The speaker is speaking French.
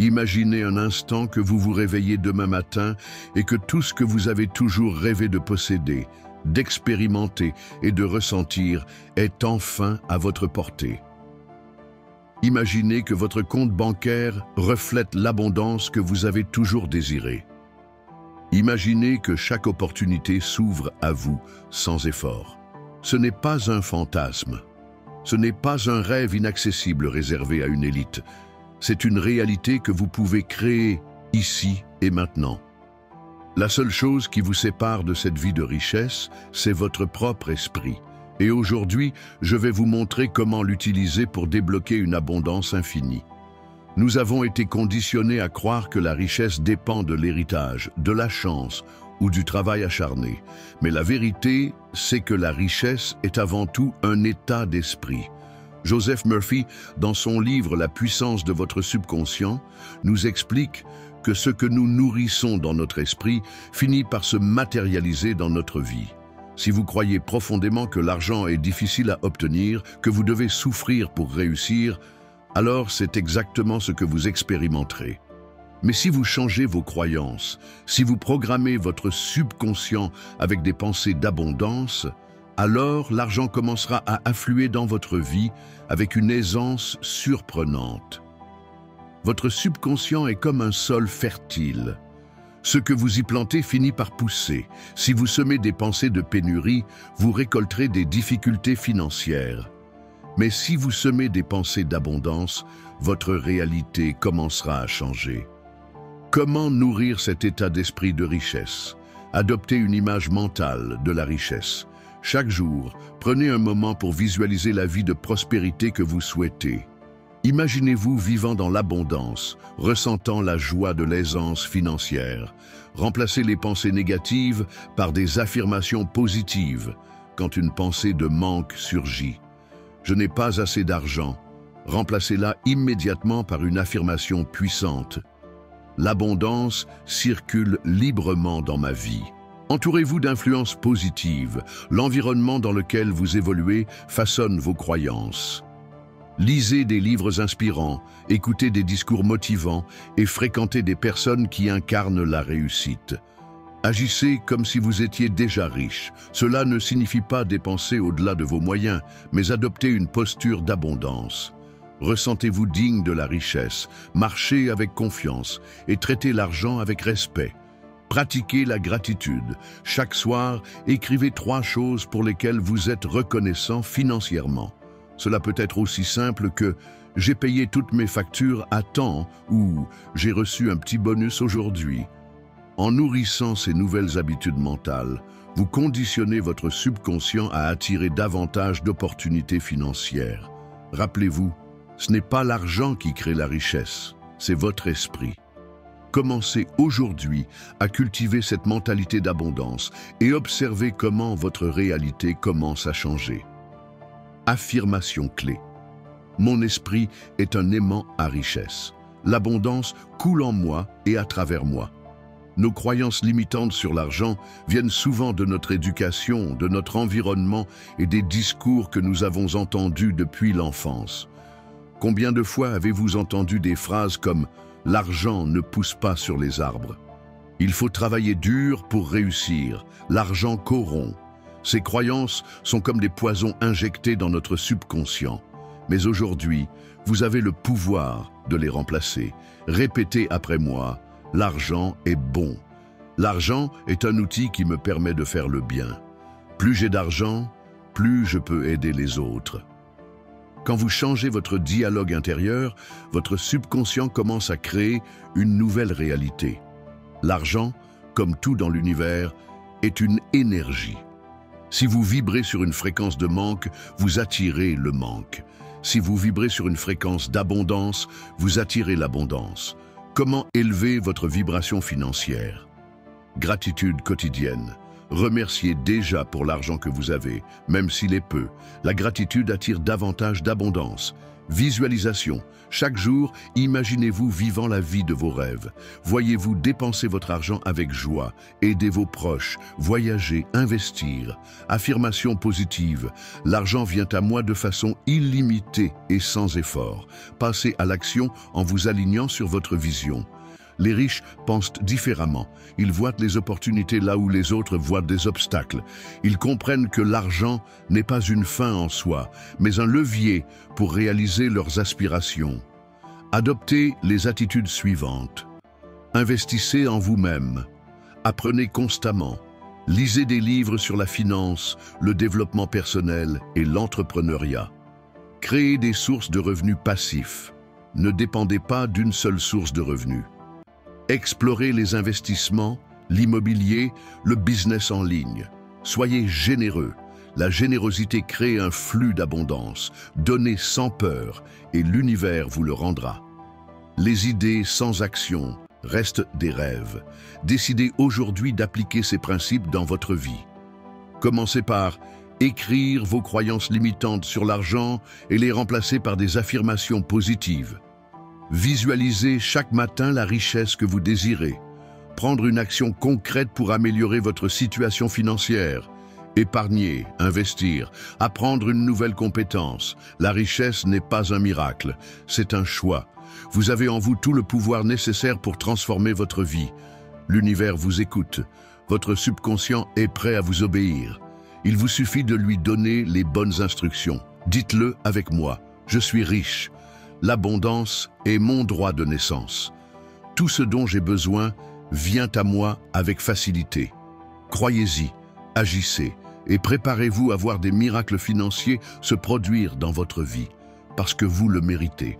Imaginez un instant que vous vous réveillez demain matin et que tout ce que vous avez toujours rêvé de posséder, d'expérimenter et de ressentir est enfin à votre portée. Imaginez que votre compte bancaire reflète l'abondance que vous avez toujours désirée. Imaginez que chaque opportunité s'ouvre à vous sans effort. Ce n'est pas un fantasme. Ce n'est pas un rêve inaccessible réservé à une élite. C'est une réalité que vous pouvez créer ici et maintenant. La seule chose qui vous sépare de cette vie de richesse, c'est votre propre esprit. Et aujourd'hui, je vais vous montrer comment l'utiliser pour débloquer une abondance infinie. Nous avons été conditionnés à croire que la richesse dépend de l'héritage, de la chance ou du travail acharné. Mais la vérité, c'est que la richesse est avant tout un état d'esprit. Joseph Murphy, dans son livre « La puissance de votre subconscient », nous explique que ce que nous nourrissons dans notre esprit finit par se matérialiser dans notre vie. Si vous croyez profondément que l'argent est difficile à obtenir, que vous devez souffrir pour réussir, alors c'est exactement ce que vous expérimenterez. Mais si vous changez vos croyances, si vous programmez votre subconscient avec des pensées d'abondance, alors l'argent commencera à affluer dans votre vie avec une aisance surprenante. Votre subconscient est comme un sol fertile. Ce que vous y plantez finit par pousser. Si vous semez des pensées de pénurie, vous récolterez des difficultés financières. Mais si vous semez des pensées d'abondance, votre réalité commencera à changer. Comment nourrir cet état d'esprit de richesse? Adoptez une image mentale de la richesse. Chaque jour, prenez un moment pour visualiser la vie de prospérité que vous souhaitez. Imaginez-vous vivant dans l'abondance, ressentant la joie de l'aisance financière. Remplacez les pensées négatives par des affirmations positives quand une pensée de manque surgit. Je n'ai pas assez d'argent. Remplacez-la immédiatement par une affirmation puissante. L'abondance circule librement dans ma vie. Entourez-vous d'influences positives. L'environnement dans lequel vous évoluez façonne vos croyances. Lisez des livres inspirants, écoutez des discours motivants et fréquentez des personnes qui incarnent la réussite. Agissez comme si vous étiez déjà riche. Cela ne signifie pas dépenser au-delà de vos moyens, mais adopter une posture d'abondance. Ressentez-vous digne de la richesse, marchez avec confiance et traitez l'argent avec respect. Pratiquez la gratitude. Chaque soir, écrivez 3 choses pour lesquelles vous êtes reconnaissant financièrement. Cela peut être aussi simple que « j'ai payé toutes mes factures à temps » ou « j'ai reçu un petit bonus aujourd'hui ». En nourrissant ces nouvelles habitudes mentales, vous conditionnez votre subconscient à attirer davantage d'opportunités financières. Rappelez-vous, ce n'est pas l'argent qui crée la richesse, c'est votre esprit. Commencez aujourd'hui à cultiver cette mentalité d'abondance et observez comment votre réalité commence à changer. Affirmation clé. Mon esprit est un aimant à richesse. L'abondance coule en moi et à travers moi. Nos croyances limitantes sur l'argent viennent souvent de notre éducation, de notre environnement et des discours que nous avons entendus depuis l'enfance. Combien de fois avez-vous entendu des phrases comme « l'argent ne pousse pas sur les arbres ». Il faut travailler dur pour réussir. L'argent corrompt. Ces croyances sont comme des poisons injectés dans notre subconscient. Mais aujourd'hui, vous avez le pouvoir de les remplacer. Répétez après moi, l'argent est bon. L'argent est un outil qui me permet de faire le bien. Plus j'ai d'argent, plus je peux aider les autres. Quand vous changez votre dialogue intérieur, votre subconscient commence à créer une nouvelle réalité. L'argent, comme tout dans l'univers, est une énergie. Si vous vibrez sur une fréquence de manque, vous attirez le manque. Si vous vibrez sur une fréquence d'abondance, vous attirez l'abondance. Comment élever votre vibration financière? Gratitude quotidienne. Remerciez déjà pour l'argent que vous avez, même s'il est peu. La gratitude attire davantage d'abondance. Visualisation. Chaque jour, imaginez-vous vivant la vie de vos rêves. Voyez-vous dépenser votre argent avec joie, aider vos proches, voyager, investir. Affirmation positive. L'argent vient à moi de façon illimitée et sans effort. Passez à l'action en vous alignant sur votre vision. Les riches pensent différemment. Ils voient les opportunités là où les autres voient des obstacles. Ils comprennent que l'argent n'est pas une fin en soi, mais un levier pour réaliser leurs aspirations. Adoptez les attitudes suivantes. Investissez en vous-même. Apprenez constamment. Lisez des livres sur la finance, le développement personnel et l'entrepreneuriat. Créez des sources de revenus passifs. Ne dépendez pas d'une seule source de revenus. Explorez les investissements, l'immobilier, le business en ligne. Soyez généreux. La générosité crée un flux d'abondance. Donnez sans peur et l'univers vous le rendra. Les idées sans action restent des rêves. Décidez aujourd'hui d'appliquer ces principes dans votre vie. Commencez par écrire vos croyances limitantes sur l'argent et les remplacer par des affirmations positives. Visualisez chaque matin la richesse que vous désirez. Prendre une action concrète pour améliorer votre situation financière. Épargner, investir, apprendre une nouvelle compétence. La richesse n'est pas un miracle, c'est un choix. Vous avez en vous tout le pouvoir nécessaire pour transformer votre vie. L'univers vous écoute. Votre subconscient est prêt à vous obéir. Il vous suffit de lui donner les bonnes instructions. Dites-le avec moi, je suis riche. L'abondance est mon droit de naissance. Tout ce dont j'ai besoin vient à moi avec facilité. Croyez-y, agissez et préparez-vous à voir des miracles financiers se produire dans votre vie, parce que vous le méritez.